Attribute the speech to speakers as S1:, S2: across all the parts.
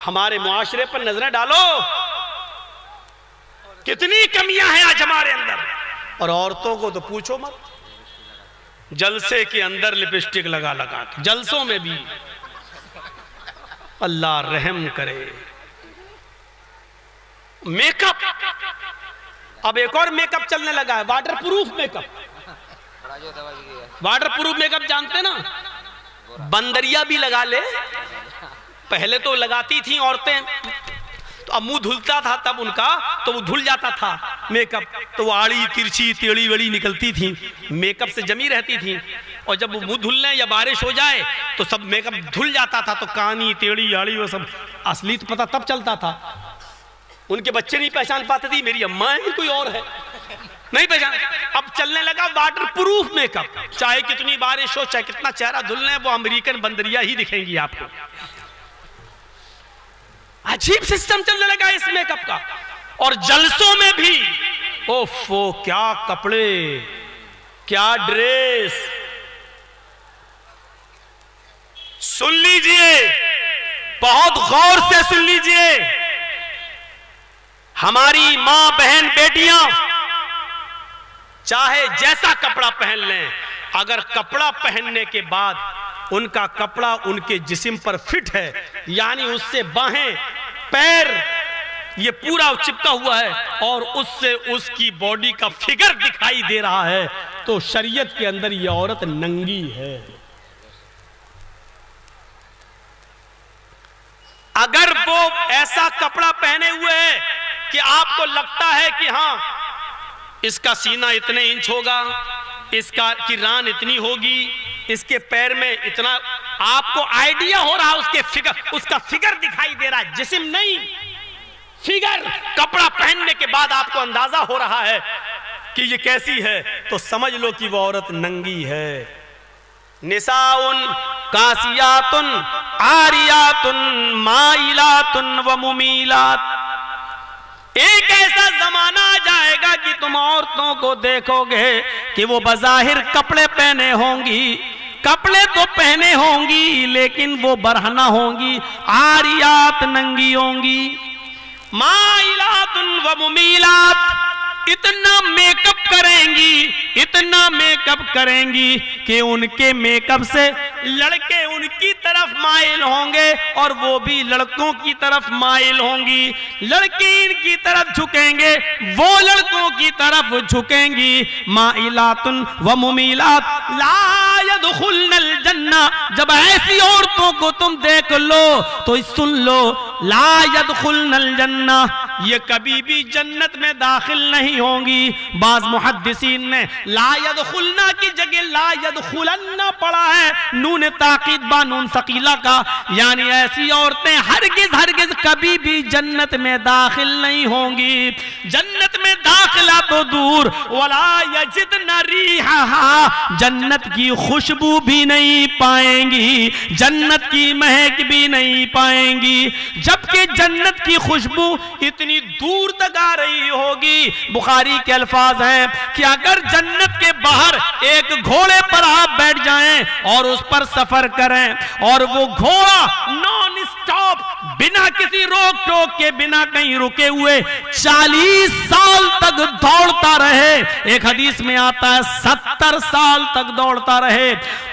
S1: ہمارے معاشرے پر نظریں ڈالو، کتنی کمیاں ہیں آج ہمارے اندر. اور عورتوں کو تو پوچھو مت، جلسے کے اندر لپسٹک لگا لگا کے، جلسوں میں بھی. اللہ رحم کرے. میک اپ، اب ایک اور میک اپ چلنے لگا ہے، water proof make up. Water proof make up جانتے نا؟ بندریا بھی لگا لے. پہلے تو لگاتی تھیں عورتیں، تو اب منہ دھلتا تھا تب ان کا تو وہ دھل جاتا تھا میک اپ، تو وہ آڑی ترچھی ٹیڑھی وڑی نکلتی تھیں، میک اپ سے جمی رہتی تھیں. اور جب وہ منہ دھل لیں یا بارش ہو جائے تو سب میک اپ دھل جاتا تھا، تو کانی ٹیڑھی آڑی وہ سب اصلی تو پتہ تب چلتا تھا. ان کے بچے نہیں پہچان پاتے تھی میری اماں ہے کوئی اور ہے، نہیں پہچان. اب چلنے لگا واٹر پروف میک اپ، چاہے کتنی بارش ہو، چاہے کتنا چہرہ دھل لیں، وہ امریکن بندریا ہی دکھیں گی آپ کو. عجیب سسٹم چلنے لگا اس میک اپ کا. اور جلسوں میں بھی اوفو، کیا کپڑے، کیا ڈریس. سن لیجئے، بہت غور سے سن لیجئے. ہماری ماں بہن بیٹیاں چاہے جیسا کپڑا پہن لیں، اگر کپڑا پہننے کے بعد ان کا کپڑا ان کے جسم پر فٹ ہے، یعنی اس سے باہیں پیر یہ پورا چپکا ہوا ہے اور اس سے اس کی باڈی کا فگر دکھائی دے رہا ہے، تو شریعت کے اندر یہ عورت ننگی ہے. اگر وہ ایسا کپڑا پہنے ہوئے ہے کہ آپ کو لگتا ہے کہ ہاں اس کا سینہ اتنے انچ ہوگا، اس کی ران اتنی ہوگی، اس کے پیر میں اتنا، آپ کو آئیڈیا ہو رہا اس کا فگر دکھائی دے رہا ہے، جسم نہیں، فگر. کپڑا پہننے کے بعد آپ کو اندازہ ہو رہا ہے کہ یہ کیسی ہے، تو سمجھ لو کہ وہ عورت ننگی ہے. نساء کاسیات عاریات مائلات وممیلات. ایک ایسا زمانہ آ جائے گا کہ تم عورتوں کو دیکھو گے کہ وہ بظاہر کپڑے پہنے ہوں گی، کپڑے تو پہنے ہوں گی لیکن وہ برہنہ ہوں گی، عاریات ننگی ہوں گی، مائلات وممیلات. اتنا میک اپ کریں گی، اتنا میک اپ کریں گی کہ ان کے میک اپ سے لڑکے ان کی طرف مائل ہوں گے اور وہ بھی لڑکوں کی طرف مائل ہوں گی. لڑکی ان کی طرف جھکیں گے، وہ لڑکوں کی طرف جھکیں گی. مائلات وممیلات لا يدخلن الجنہ. جب ایسی عورتوں کو تم دیکھ لو تو سن لو، لا يدخلن الجنہ، یہ کبھی بھی جنت میں داخل نہیں ہوں گی. بعض محدثین نے لا يدخلنا کی جگہ لا يدخلن پڑھا ہے، نون تاکید با نون ثقیلہ کا، یعنی ایسی عورتیں ہرگز ہرگز کبھی بھی جنت میں داخل نہیں ہوں گی. جنت میں داخلہ تو دور، ولا یجدن ریحہا، جنت کی خوشبو بھی نہیں پائیں گی، جنت کی مہک بھی نہیں پائیں گی. جبکہ جنت کی خوشبو اتنی دور تک آ رہی ہوگی. بخاری کے الفاظ ہیں کہ اگر جنت کے باہر ایک گھوڑے پر آپ بیٹھ جائیں اور اس پر سفر کریں اور وہ گھوڑا نان اسٹاپ بنا کسی روک ٹوک کے، بنا کہیں رکے ہوئے 40 سال تک دوڑتا رہے، ایک حدیث میں آتا ہے 70 سال تک دوڑتا رہے،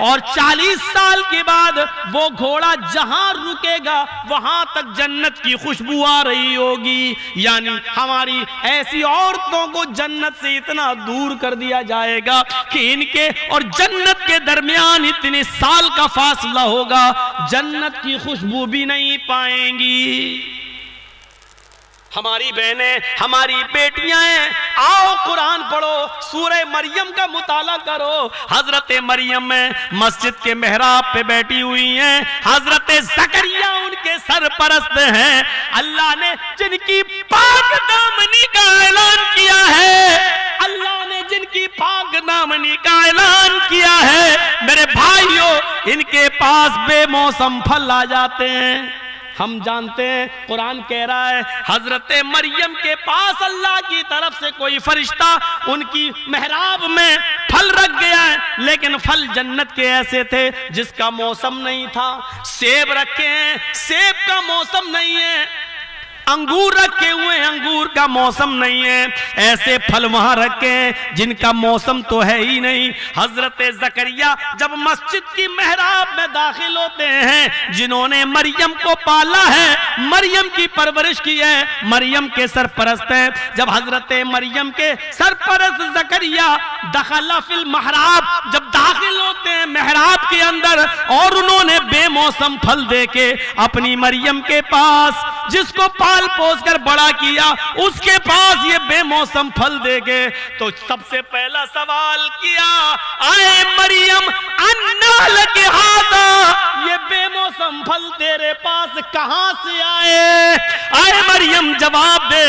S1: اور 40 سال کے بعد وہ گھوڑا جہاں رکے گا وہاں تک جنت کی خوشبو آ رہی ہوگی. یعنی ہماری ایسی عورتوں کو جنت سے اتنا دور کر دیا جائے گا کہ ان کے اور جنت کے درمیان اتنے سال کا فاصلہ ہوگا، جنت کی خوشبو بھی نہیں پائیں گی. ہماری بہنیں، ہماری بیٹیاں ہیں، آؤ قرآن پڑھو، سورہ مریم کا مطالعہ کرو. حضرت مریم میں مسجد کے محراب پہ بیٹھی ہوئی ہیں، حضرت زکریا ان کے سرپرست ہیں. اللہ نے جن کی پاک دامنی کا اعلان کیا ہے، اللہ نے جن کی پاک دامنی کا اعلان کیا ہے، میرے بھائیوں، ان کے پاس بے موسم پھل آ جاتے ہیں. ہم جانتے ہیں قرآن کہہ رہا ہے حضرت مریم کے پاس اللہ کی طرف سے کوئی فرشتہ ان کی محراب میں پھل رکھ گیا ہے، لیکن پھل جنت کے ایسے تھے جس کا موسم نہیں تھا. سیب رکھے ہیں، سیب کا موسم نہیں ہے. انگور رکھے ہوئے، انگور کا موسم نہیں ہے. ایسے پھل وہاں رکھے ہیں جن کا موسم تو ہے ہی نہیں. حضرت زکریا جب مسجد کی محراب میں داخل ہوتے ہیں، جنہوں نے مریم کو پالا ہے، مریم کی پرورش کی ہے، مریم کے سرپرست ہیں، جب حضرت مریم کے سرپرست زکریا دخل فی المحراب، جب داخل ہوتے ہیں محراب کے اندر، اور انہوں نے بے موسم پھل دے کے اپنی مریم کے پاس، جس کو پال پوس کر بڑا کیا، اس کے پاس یہ بے موسم پھل دے گے، تو سب سے پہلا سوال کیا، اے مریم انا لک ھذا، یہ بے موسم پھل تیرے پاس کہاں سے آئے؟ اے مریم جواب دے،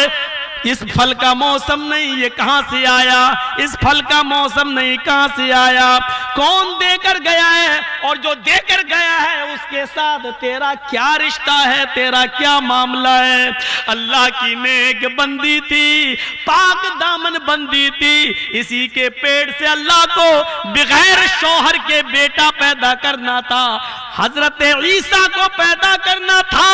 S1: اس پھل کا موسم نہیں، یہ کہاں سے آیا؟ اس پھل کا موسم نہیں، کہاں سے آیا؟ کون دے کر گیا ہے؟ اور جو دے کر گیا ہے اس کے ساتھ تیرا کیا رشتہ ہے، تیرا کیا معاملہ ہے؟ اللہ کی نیک بندی تھی، پاک دامن بندی تھی، اسی کے پیٹ سے اللہ کو بغیر شوہر کے بیٹا پیدا کرنا تھا، حضرت عیسیٰ کو پیدا کرنا تھا،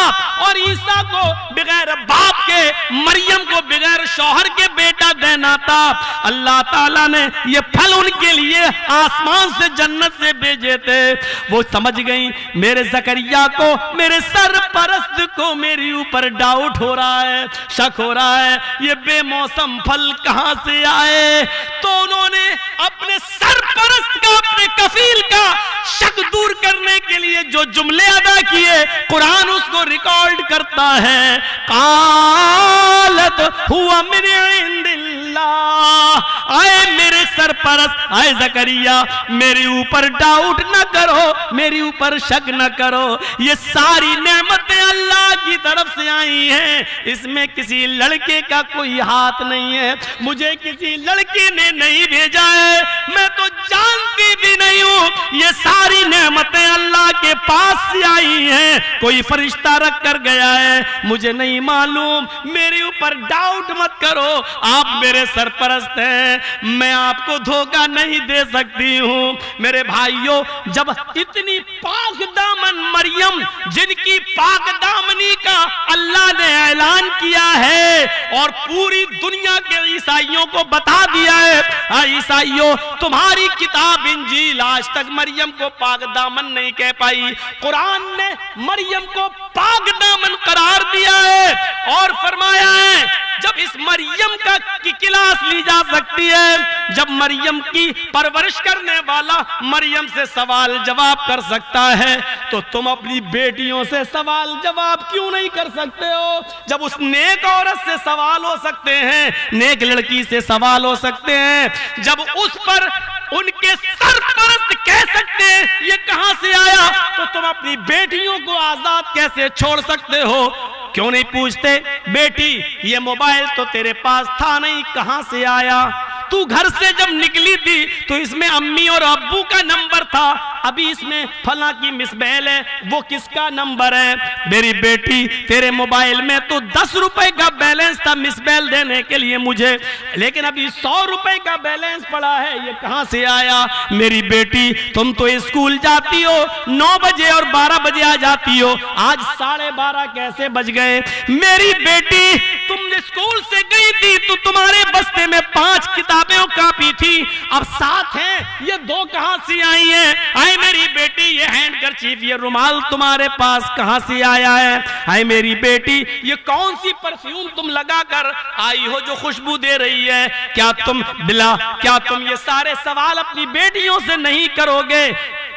S1: اور عیسیٰ کو بغیر باپ کے، مریم کو بغیر شوہر کے بیٹا دینا تھا. اللہ تعالیٰ نے یہ پھل ان کے لیے آسمان سے، جنت سے بھیجے تھے. وہ سمجھ گئیں میرے زکریا کو، میرے سرپرست کو میری اوپر ڈاؤٹ ہو رہا ہے، شک ہو رہا ہے، یہ بے موسم پھل کہاں سے آئے؟ تو انہوں نے اپنے سرپرست کا، اپنے کفیل کا شک دور کرنے کے لیے جو جملے ادا کیے، قرآن اس کو ریکارڈ کرتا ہے. قالت ہوا من عند اللہ، اے میرے سرپرست، اے زکریا میرے اوپر ڈاؤٹ نہ کرو، میرے اوپر شک نہ کرو، یہ ساری نعمتیں اللہ کی طرف سے آئی ہیں، اس میں کسی لڑکے کا کوئی ہاتھ نہیں ہے، مجھے کسی لڑکے نے نہیں بھیجا ہے، میں تو جانتی بھی نہیں ہوں، یہ ساری نعمتیں اللہ کے پاس سے آئی ہیں، کوئی فرشتہ رکھ کر گیا ہے، مجھے نہیں معلوم، میرے اوپر ڈاؤٹ مت کرو، آپ میرے سرپرست ہیں، میں آپ کو دھوکہ نہیں دے سکتی ہوں. میرے بھائیوں، جب اتنی پاک دامن مریم، جن کی پاک دامنی کا اللہ نے اعلان کیا ہے اور پوری دنیا کے عیسائیوں کو بتا دیا ہے، عیسائیوں تمہاری کتاب انجیل آج تک مریم کو پاک دامن نہیں کہہ پائی، قرآن نے مریم کو پاک دامن قرار دیا ہے اور فرمایا ہے جب اس مریم کا کی کلاس لی جا سکتی ہے، جب مریم کی پرورش کرنے والا مریم سے سوال جواب کر سکتا ہے، تو تم اپنی بیٹیوں سے سوال جواب کیوں نہیں کر سکتے ہو؟ جب اس نیک عورت سے سوال ہو سکتے ہیں، نیک لڑکی سے سوال ہو سکتے ہیں، جب اس پر ان کے سرپرست کہہ سکتے ہیں یہ کہاں سے آیا، تو تم اپنی بیٹیوں کو آزاد کیسے چھوڑ سکتے ہو؟ کیوں نہیں پوچھتے بیٹی یہ موبائل تو تیرے پاس تھا نہیں، کہاں سے آیا؟ تو گھر سے جب نکلی تھی تو اس میں امی اور ابو کا نمبر تھا، ابھی اس میں فلاں کی مس بیل ہے، وہ کس کا نمبر ہے؟ میری بیٹی تیرے موبائل میں تو 10 روپے کا بیلنس تھا مس بیل دینے کے لیے مجھے، لیکن ابھی 100 روپے کا بیلنس پڑا ہے، یہ کہاں سے آیا؟ میری بیٹی تم تو اسکول جاتی ہو 9 بجے اور 12 بجے آ جاتی ہو، آج 12:30 کیسے بج گئے؟ میری بیٹی تم اسکول سے گئی تھی تو تمہارے بستے میں 5 کتابیں اور کاپی تھی، اب 7 ہیں، یہ 2 کہاں سے آئی ہیں؟ اے میری بیٹی یہ ہینڈ کرچیف، یہ رومال تمہارے پاس کہاں سے آیا ہے؟ اے میری بیٹی یہ کون سی پرفیوم تم لگا کر آئی ہو جو خوشبو دے رہی ہے؟ کیا تم یہ سارے سوال اپنی بیٹیوں سے نہیں کرو گے؟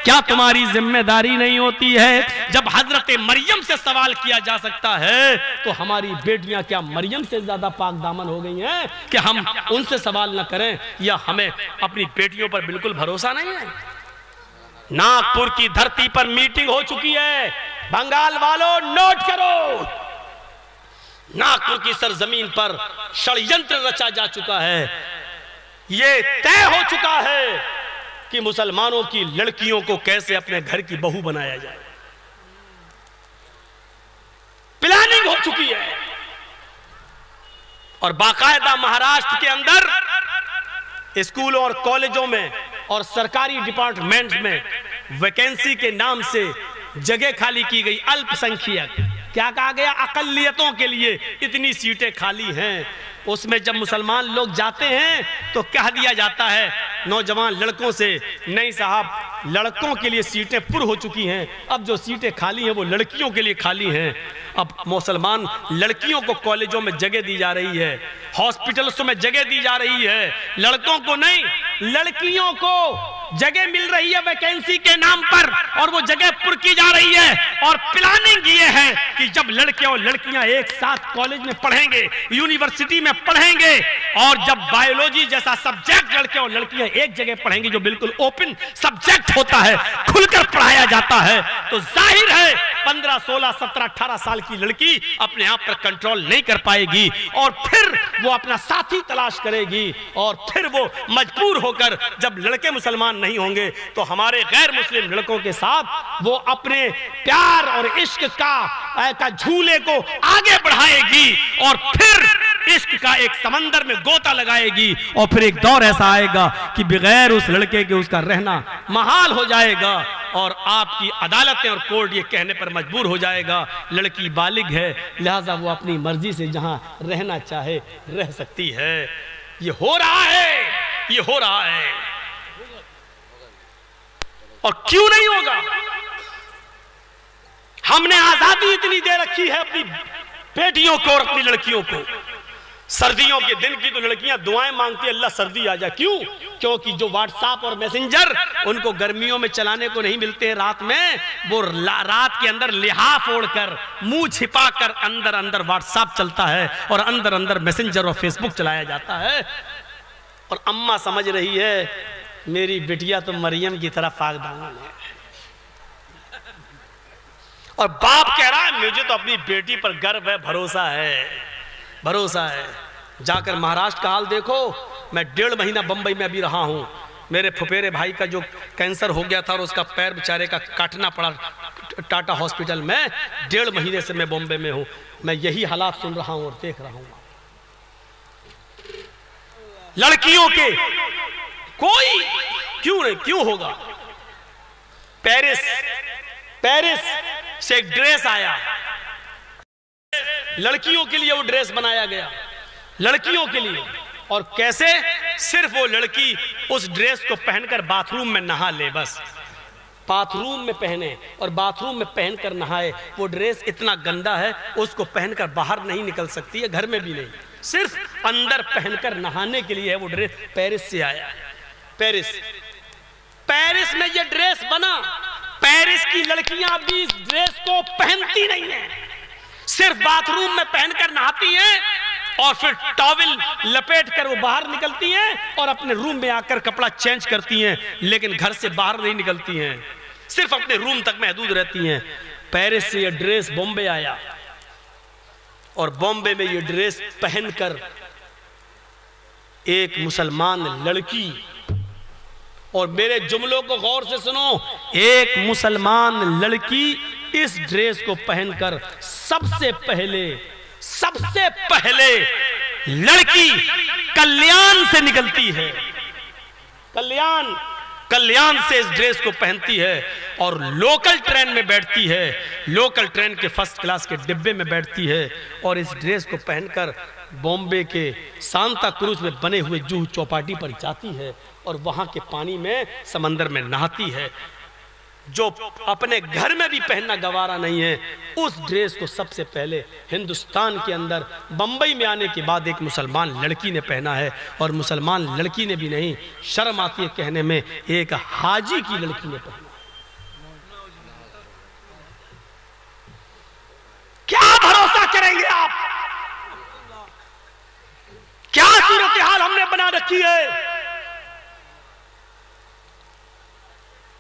S1: کیا تمہاری ذمہ داری نہیں ہوتی ہے؟ جب حضرت مریم سے سوال کیا جا سکتا ہے تو ہماری بیٹیاں کیا مریم سے زیادہ پاک دامن ہو گئی ہیں کہ ہم ان سے سوال نہ کریں؟ یا ہمیں اپنی بیٹیوں پر بالکل بھروسہ نہیں ہے؟ ناگپور کی دھرتی پر میٹنگ ہو چکی ہے، بنگال والوں نوٹ کرو، ناگپور کی سرزمین پر شڑینتر رچا جا چکا ہے، یہ طے ہو چکا ہے کہ مسلمانوں کی لڑکیوں کو کیسے اپنے گھر کی بہو بنایا جائے، پلاننگ ہو چکی ہے، اور باقاعدہ مہاراشٹر کے اندر اسکولوں اور کالجوں میں اور سرکاری ڈپارٹمنٹ میں ویکینسی کے نام سے جگہ خالی کی گئی، الپ سنکھیک کیا کہا گیا، اقلیتوں کے لیے اتنی سیٹیں خالی ہیں۔ اس میں جب مسلمان لوگ جاتے ہیں تو کہہ دیا جاتا ہے نوجوان لڑکوں سے، نہیں صاحب لڑکوں کے لیے سیٹیں پر ہو چکی ہیں، اب جو سیٹیں خالی ہیں وہ لڑکیوں کے لیے خالی ہیں۔ اب مسلمان لڑکیوں کو کالجوں میں جگہ دی جا رہی ہے، ہاسپٹلوں میں جگہ دی جا رہی ہے، لڑکوں کو نہیں، لڑکیوں کو جگہ مل رہی ہے ویکینسی کے نام پر، اور وہ جگہ پر کی جا رہی ہے۔ اور پلاننگ یہ ہے کہ جب لڑکے اور لڑکیاں ایک ساتھ کالج میں پڑھیں گے، یونیورسٹی میں پڑھیں گے، اور جب بایولوجی جیسا سبجیکٹ لڑکے اور لڑکیاں ایک جگہ پڑھیں گے جو بالکل اوپن سبجیکٹ ہوتا ہے، کھل کر پڑھایا جاتا ہے، تو ظاہر ہے 15 16 17 18 سال کی لڑکی اپنے آپ پر کنٹرول نہیں کر پائے گی، اور پھر وہ اپنا ساتھی تلاش کرے گی، اور پھر وہ مجبور ہو کر جب لڑکے مسلمان نہیں ہوں گے تو ہمارے غیر مسلم لڑکوں کے ساتھ وہ اپنے پیار اور عشق کا جھولے کو آگے بڑھائے گی، اور پھر عشق کا ایک سمندر میں گوتا لگائے گی، اور پھر ایک دور ایسا آئے گا کہ بغیر اس لڑکے کے اس کا رہنا محال ہو جائے گا، اور آپ کی عدالتیں اور کورٹ یہ کہنے پر مجبور ہو جائے گا لڑکی بالغ ہے، لہذا وہ اپنی مرضی سے جہاں رہنا چاہے رہ سکتی ہے۔ یہ ہو رہا ہے، یہ ہو رہا ہے، اور کیوں نہیں ہوگا؟ ہم نے آزادی اتنی دے رکھی ہے اپنی بیٹیوں کو اور اپنی لڑکیوں کو۔ سردیوں کے دن کی تو لڑکیاں دعائیں مانگتی ہیں اللہ سردی آ جائے، کیوں؟ کیونکہ جو واٹس ایپ اور میسنجر ان کو گرمیوں میں چلانے کو نہیں ملتے ہیں رات میں، وہ رات کے اندر لحاف اوڑھ کر منہ چھپا کر اندر اندر واٹس ایپ چلتا ہے، اور اندر اندر میسنجر اور فیس بک چلایا جاتا ہے، اور اماں سمجھ رہی ہے میری بیٹیا تو مریم کی طرح پاک دامن ہے، اور باپ کہہ رہا ہے مجھے تو اپنی بیٹی پر گرو ہے، بھروسہ ہے، بھروسہ ہے۔ جا کر مہاراشٹر کا حال دیکھو، میں 1.5 مہینہ بمبئی میں ابھی رہا ہوں، میرے پھپیرے بھائی کا جو کینسر ہو گیا تھا اور اس کا پیر بیچارے کا کاٹنا پڑا ٹاٹا ہاسپٹل میں، 1.5 مہینے سے میں بمبئی میں ہوں، میں یہی حالات سن رہا ہوں اور دیکھ رہا ہوں۔ لڑکیوں کے کوئی کیوں نہیں، کیوں ہوگا؟ پیرس سے ایک ڈریس آیا، لڑکیوں کے لیے وہ ڈریس بنایا گیا، لڑکیوں کے لیے، اور کیسے؟ صرف وہ لڑکی اس ڈریس کو پہن کر باتھ روم میں نہا لے، بس باتھ روم میں پہنے اور باتھ روم میں پہن کر نہائے۔ وہ ڈریس اتنا گندا ہے اس کو پہن کر باہر نہیں نکل سکتی ہے، گھر میں بھی نہیں، صرف اندر پہن کر نہانے کے لیے ہے۔ وہ ڈریس پیرس سے آیا ہے، پیرس میں یہ ڈریس بنا۔ پیرس کی لڑکیاں بھی اس ڈریس کو پہنتی نہیں ہیں، صرف باتھ روم میں پہن کر نہاتی ہیں، اور پھر ٹاول لپیٹ کر وہ باہر نکلتی ہیں اور اپنے روم میں آ کر کپڑا چینج کرتی ہیں، لیکن گھر سے باہر نہیں نکلتی ہیں، صرف اپنے روم تک محدود رہتی ہیں۔ پیرس سے یہ ڈریس بامبے آیا، اور بامبے میں یہ ڈریس پہن کر ایک مسلمان لڑکی، اور میرے جملوں کو غور سے سنو، ایک مسلمان لڑکی اس ڈریس کو پہن کر سب سے پہلے لڑکی کلیان سے نکلتی ہے، کلیان سے اس ڈریس کو پہنتی ہے، اور لوکل ٹرین میں بیٹھتی ہے، لوکل ٹرین کے فرسٹ کلاس کے ڈبے میں بیٹھتی ہے، اور اس ڈریس کو پہن کر بامبے کے سانتا کروز میں بنے ہوئے جوہو چوپاٹی پر جاتی ہے، اور وہاں کے پانی میں سمندر میں نہاتی ہے۔ جو اپنے گھر میں بھی پہننا گوارا نہیں ہے، اس ڈریس کو سب سے پہلے ہندوستان کے اندر بمبئی میں آنے کے بعد ایک مسلمان لڑکی نے پہنا ہے، اور مسلمان لڑکی نے بھی نہیں، شرم آتی ہے کہنے میں، ایک حاجی کی لڑکی نے پہنا۔ کیا بھروسہ کریں گے آپ؟ کیا صورتحال ہم نے بنا رکھی ہے؟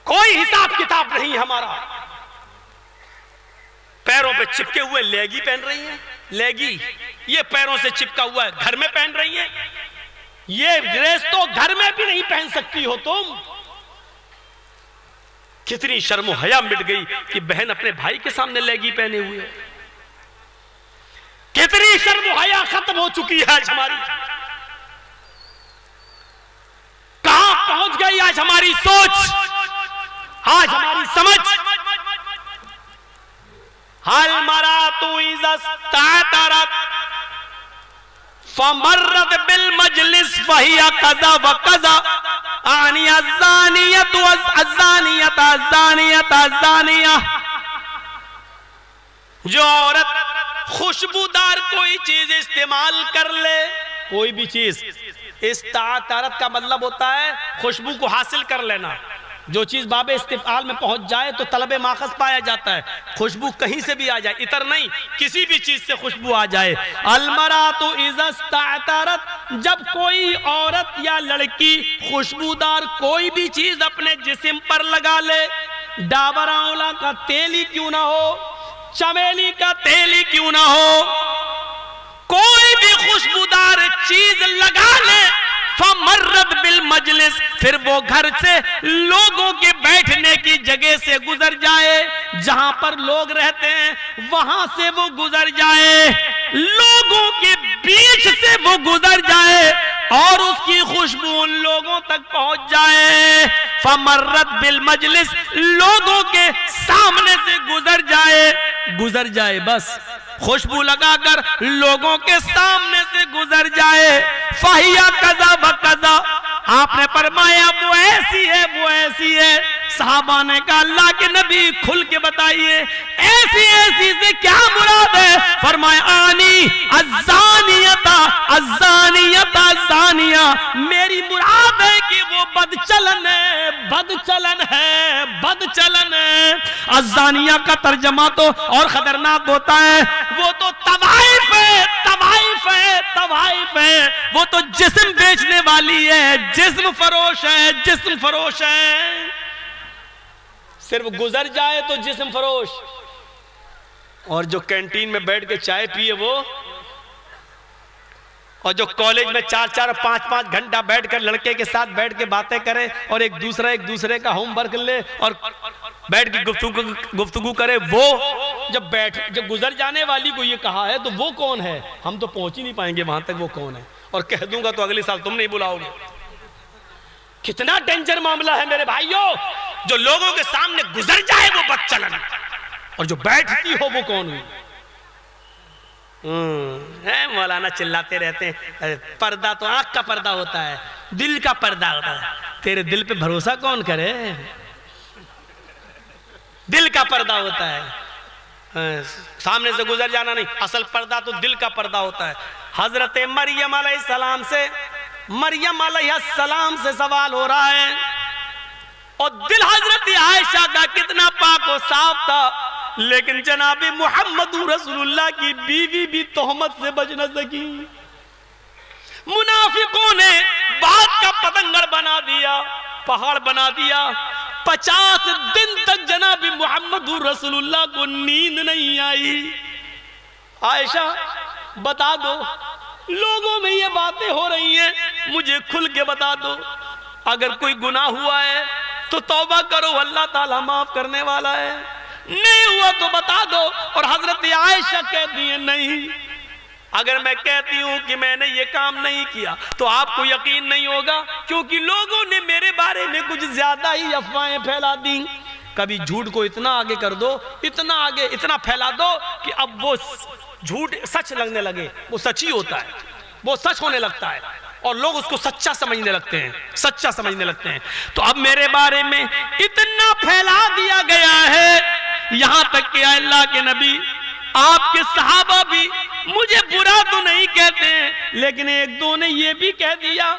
S1: کوئی حساب کتاب نہیں ہمارا۔ پیروں پہ چپکے ہوئے لیگی پہن رہی ہیں، لیگی یہ پیروں سے چپکا ہوا ہے، گھر میں پہن رہی ہیں، یہ ڈریس تو گھر میں بھی نہیں پہن سکتی ہو تم۔ کتنی شرم و حیا مٹ گئی کہ بہن اپنے بھائی کے سامنے لیگی پہنے ہوئے ہے، کتنی شرم و حیا ختم ہو چکی ہے آج ہماری۔ کہاں پہنچ گئی آج ہماری سوچ، آج ہماری سمجھ، حل مرات اذا استعطرت فمرت بالمجلس فہی قضا وقضا آنی الزانیت والزانیت الزانیت الزانیہ. جو عورت خوشبودار کوئی چیز استعمال کر لے، کوئی بھی چیز، استعطرت کا مطلب ہوتا ہے خوشبو کو حاصل کر لینا. جو چیز باب استفعال میں پہنچ جائے تو طلب ماخذ پایا جاتا ہے. خوشبو کہیں سے بھی آ جائے، عطر نہیں، کسی بھی چیز سے خوشبو آ جائے. المرات اذا استعطرت، جب کوئی عورت یا لڑکی خوشبودار کوئی بھی چیز اپنے جسم پر لگا لے، ڈابر آنولا کا تیل ہی کیوں نہ ہو، چمیلی کا تیل ہی کیوں نہ ہو، کوئی بھی خوشبودار چیز لگا لے، فمرت بالمجلس، پھر وہ گھر سے لوگوں کے بیٹھنے کی جگہ سے گزر جائے، جہاں پر لوگ رہتے ہیں وہاں سے وہ گزر جائے، لوگوں کے بیچ سے وہ گزر جائے اور اس کی خوشبو ان لوگوں تک پہنچ جائے. فمرت بالمجلس، لوگوں کے سامنے سے گزر جائے بس، خوشبو لگا کر لوگوں کے سامنے سے گزر جائے. فہیا قضا وقضا، آپ نے فرمایا وہ ایسی ہے، وہ ایسی ہے. صحابہ نے کہا اللہ کے نبی کھل کے بتائیے ایسی ایسی سے کیا مراد ہے؟ فرمایا آنی الزانیت الزانیت الزانیہ، میری مراد ہے کہ وہ بدچلن ہے، بدچلن ہے، بدچلن ہے. الزانیہ کا ترجمہ تو اور خطرناک ہوتا ہے، وہ تو طوائف ہے، طوائف ہے، طوائف ہے، وہ تو جسم بیچنے والی ہے، جسم فروش ہے، جسم فروش ہے. صرف گزر جائے تو جسم فروش، اور جو کینٹین میں بیٹھ کے چائے پیے وہ، اور جو کالج میں 4-4 5-5 گھنٹہ بیٹھ کر لڑکے کے ساتھ بیٹھ کے باتیں کرے اور ایک دوسرے کا ہوم ورک لے اور بیٹھ کے گفتگو کرے، وہ جب گزر جانے والی کو یہ کہا ہے تو وہ کون ہے؟ ہم تو پہنچ ہی نہیں پائیں گے وہاں تک وہ کون ہے، اور کہہ دوں گا تو اگلے سال تم نہیں بلاؤ گے. کتنا ڈینجر معاملہ ہے میرے بھائیوں. جو لوگوں کے سامنے گزر جائے وہ بدچلن، اور جو بیٹھتی ہو وہ کون ہوئی؟ مولانا چلاتے رہتے ہیں پردہ تو آنکھ کا پردہ ہوتا ہے، دل کا پردہ ہوتا ہے. تیرے دل پہ بھروسہ کون کرے؟ دل کا پردہ ہوتا ہے، سامنے سے گزر جانا نہیں. اصل پردہ تو دل کا پردہ ہوتا ہے. حضرت مریم علیہ السلام سے سوال ہو رہا ہے، اور دل حضرت عائشہ کا کتنا پاک و صاف تھا، لیکن جناب محمد رسول اللہ کی بیوی بھی تہمت سے بچ نہ سکی. منافقوں نے بات کا پتنگڑ بنا دیا، پہاڑ بنا دیا. 50 دن تک جناب محمد رسول اللہ کو نیند نہیں آئی. عائشہ بتا دو، لوگوں میں یہ باتیں ہو رہی ہیں، مجھے کھل کے بتا دو، اگر کوئی گناہ ہوا ہے تو توبہ کرو، اللہ تعالیٰ معاف کرنے والا ہے، نہیں ہوا تو بتا دو. اور حضرت عائشہ کہتی ہیں نہیں، اگر میں کہتی ہوں کہ میں نے یہ کام نہیں کیا تو آپ کو یقین نہیں ہوگا، کیونکہ لوگوں نے میرے بارے میں کچھ زیادہ ہی افواہیں پھیلا دی. کبھی جھوٹ کو اتنا آگے کر دو، اتنا آگے، اتنا پھیلا دو کہ اب وہ جھوٹ سچ لگنے لگے، وہ سچ ہی ہوتا ہے، وہ سچ ہونے لگتا ہے اور لوگ اس کو سچا سمجھنے لگتے ہیں، سچا سمجھنے لگتے ہیں. تو اب میرے بارے میں اتنا پھیلا دیا گیا ہے، یہاں تک کہ اللہ کے نبی، آپ کے صحابہ بھی مجھے برا تو نہیں کہتے ہیں، لیکن ایک دو نے یہ بھی کہہ دیا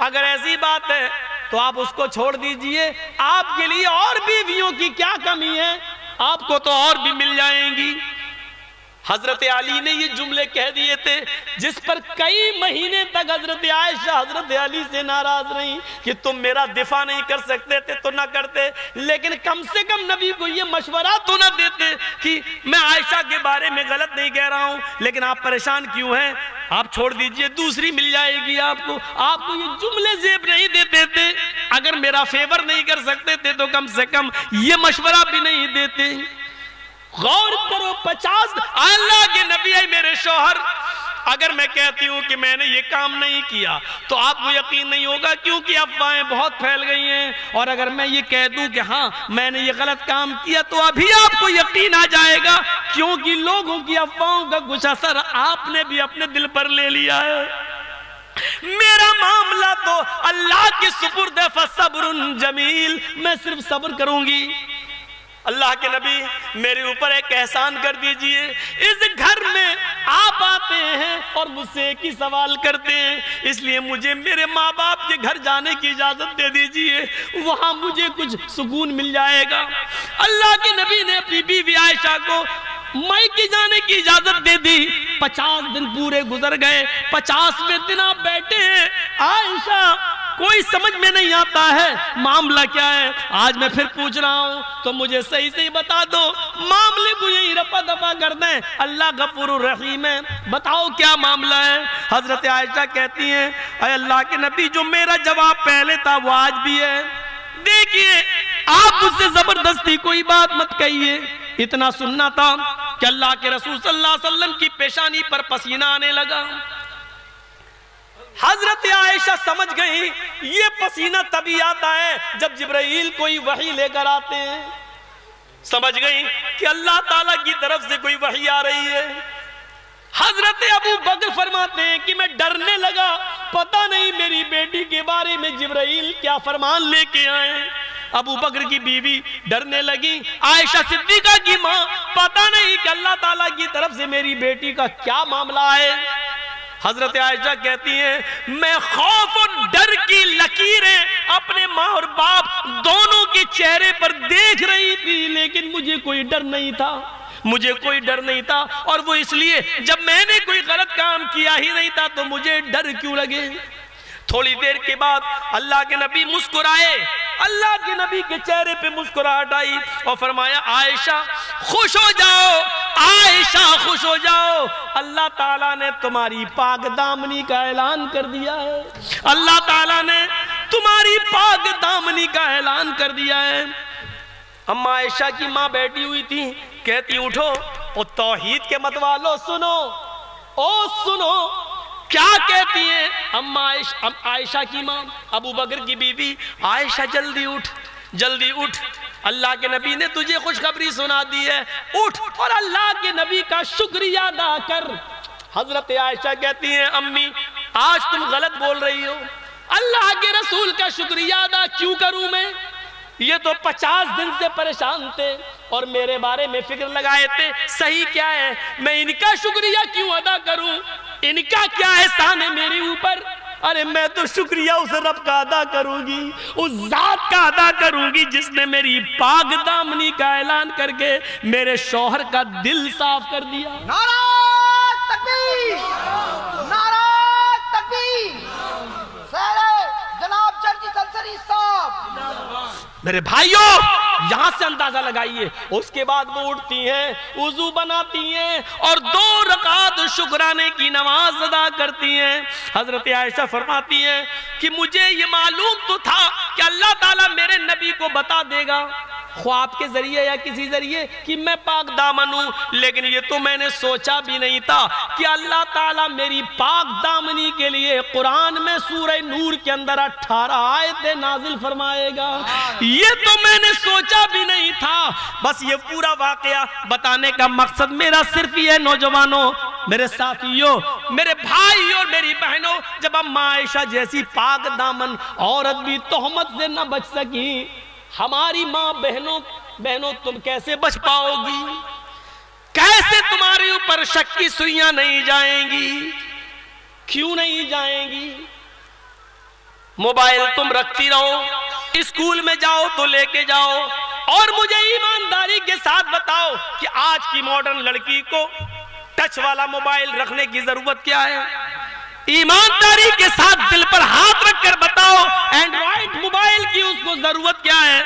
S1: اگر ایسی بات ہے تو آپ اس کو چھوڑ دیجئے، آپ کے لیے اور بیویوں کی کیا کمی ہے، آپ کو تو اور بھی مل جائیں گی. حضرت علی نے یہ جملے کہہ دیے تھے جس پر کئی مہینے تک حضرت عائشہ حضرت علی سے ناراض رہیں کہ تم میرا دفاع نہیں کر سکتے تھے تو نہ کرتے، لیکن کم سے کم نبی کو یہ مشورہ تو نہ دیتے کہ میں عائشہ کے بارے میں غلط نہیں کہہ رہا ہوں، لیکن آپ پریشان کیوں ہیں، آپ چھوڑ دیجئے، دوسری مل جائے گی آپ کو یہ جملے زیب نہیں دیتے تھے. اگر میرا فیور نہیں کر سکتے تھے تو کم سے کم یہ مشورہ بھی نہیں دیتے. غور کرو، 50 اللہ کے نبی ہے میرے شوہر اگر میں کہتی ہوں کہ میں نے یہ کام نہیں کیا تو آپ کو یقین نہیں ہوگا، کیونکہ افواہیں بہت پھیل گئی ہیں، اور اگر میں یہ کہہ دوں کہ ہاں میں نے یہ غلط کام کیا تو ابھی آپ کو یقین آ جائے گا، کیونکہ لوگوں کی افواہوں کا کچھ اثر آپ نے بھی اپنے دل پر لے لیا ہے۔ میرا معاملہ تو اللہ کے سپرد ہے، فَصَبْرٌ جَمِيلٌ، میں صرف صبر کروں گی۔ اللہ کے نبی میرے اوپر ایک احسان کر دیجئے، اس گھر میں آپ آتے ہیں اور مجھ سے ایک ہی سوال کرتے ہیں، اس لیے مجھے میرے ماں باپ کے گھر جانے کی اجازت دے دیجئے، وہاں مجھے کچھ سکون مل جائے گا۔ اللہ کے نبی نے اپنی بیوی عائشہ کو مائکے جانے کی اجازت دے دی۔ 50 دن پورے گزر گئے، 50ویں دن آپ بیٹھے ہیں، عائشہ کوئی سمجھ میں نہیں آتا ہے معاملہ کیا ہے، آج میں پھر پوچھ رہا ہوں تو مجھے صحیح صحیح بتا دو، معاملے کو یہی رفع دفع کر دیں، اللہ غفور الرحیم ہے، بتاؤ کیا معاملہ ہے۔ حضرت عائشہ کہتی ہیں اے اللہ کے نبی، جو میرا جواب پہلے تھا وہ آج بھی ہے، دیکھیے آپ مجھ سے زبردستی کوئی بات مت کہیے، اتنا سننا تھا کہ اللہ کے رسول صلی اللہ علیہ وسلم کی پیشانی پر پسینہ آنے لگا۔ حضرت عائشہ سمجھ گئی یہ پسینہ تبھی آتا ہے جب جبرائیل کوئی وحی لے کر آتے ہیں، سمجھ گئی کہ اللہ تعالیٰ کی طرف سے کوئی وحی آ رہی ہے۔ حضرت ابو بکر فرماتے ہیں کہ میں ڈرنے لگا، پتہ نہیں میری بیٹی کے بارے میں جبرائیل کیا فرمان لے کے آئے۔ ابو بکر کی بیوی ڈرنے لگی، عائشہ صدیقہ کی ماں، پتہ نہیں کہ اللہ تعالیٰ کی طرف سے میری بیٹی کا کیا معاملہ ہے۔ حضرت عائشہ کہتی ہیں میں خوف اور ڈر کی لکیریں اپنے ماں اور باپ دونوں کے چہرے پر دیکھ رہی تھی، لیکن مجھے کوئی ڈر نہیں تھا، مجھے کوئی ڈر نہیں تھا، اور وہ اس لیے جب میں نے کوئی غلط کام کیا ہی نہیں تھا تو مجھے ڈر کیوں لگے۔ تھوڑی دیر کے بعد اللہ کے نبی مسکرائے، اللہ کے نبی کے چہرے پہ مسکراہٹ آئی اور فرمایا عائشہ خوش ہو جاؤ، عائشہ خوش ہو جاؤ، اللہ تعالیٰ نے تمہاری پاک دامنی کا اعلان کر دیا ہے، اللہ تعالیٰ نے تمہاری پاک دامنی کا اعلان کر دیا ہے۔ اما عائشہ کی ماں بیٹھی ہوئی تھی، کہتی اٹھو او توحید کے مت والو سنو، او سنو کیا کہتی ہیں اما عائشہ کی ماں ابو بکر کی بیوی، عائشہ جلدی اٹھ، جلدی اٹھ، اللہ کے نبی نے تجھے خوشخبری سنا دی ہے، اٹھ اور اللہ کے نبی کا شکریہ ادا کر۔ حضرت عائشہ کہتی ہیں امی آج تم غلط بول رہی ہو، اللہ کے رسول کا شکریہ ادا کیوں کروں میں؟ یہ تو 50 دن سے پریشان تھے اور میرے بارے میں فکر لگائے تھے، صحیح کیا ہے، میں ان کا شکریہ کیوں ادا کروں؟ ان کا کیا احسان ہے میرے اوپر؟ ارے میں تو شکریہ اس رب کا ادا کروں گی، اس ذات کا ادا کروں گی جس نے میری پاک دامنی کا اعلان کر کے میرے شوہر کا دل صاف کر دیا۔
S2: نعرہ تکبیر، نعرہ تکبیر، سیرے جناب چرچی سنسری صاحب۔
S1: میرے بھائیوں یہاں سے اندازہ لگائیے، اس کے بعد وہ اٹھتی ہیں، وضو بناتی ہیں اور 2 رکعت شکرانے کی نماز ادا کرتی ہیں۔ حضرت عائشہ فرماتی ہیں کہ مجھے یہ معلوم تو تھا کہ اللہ تعالیٰ میرے نبی کو بتا دے گا، خواب کے ذریعے یا کسی ذریعے، کہ میں پاک دامن ہوں، لیکن یہ تو میں نے سوچا بھی نہیں تھا کہ اللہ تعالیٰ میری پاک دامنی کے لیے قرآن میں سورہ نور کے اندر 18 آیتیں نازل فرمائے گا، یہ تو میں نے سوچا بھی نہیں تھا۔ بس یہ پورا واقعہ بتانے کا مقصد میرا صرف یہ ہے نوجوانوں، میرے ساتھیوں، میرے بھائی اور میری بہنوں، جب اما عائشہ جیسی پاک دامن عورت بھی تہمت سے نہ بچ سکی، ہماری ماں بہنوں تم کیسے بچ پاؤ گی؟ کیسے تمہارے اوپر شک کی سوئیاں نہیں جائیں گی؟ کیوں نہیں جائیں گی؟ موبائل تم رکھتی رہو، اسکول میں جاؤ تو لے کے جاؤ، اور مجھے ایمانداری کے ساتھ بتاؤ کہ آج کی ماڈرن لڑکی کو ٹچ والا موبائل رکھنے کی ضرورت کیا ہے؟ ایمانداری کے ساتھ دل پر ہاتھ رکھ کر بتاؤ اینڈرائیڈ موبائل کی اس کو ضرورت کیا ہے؟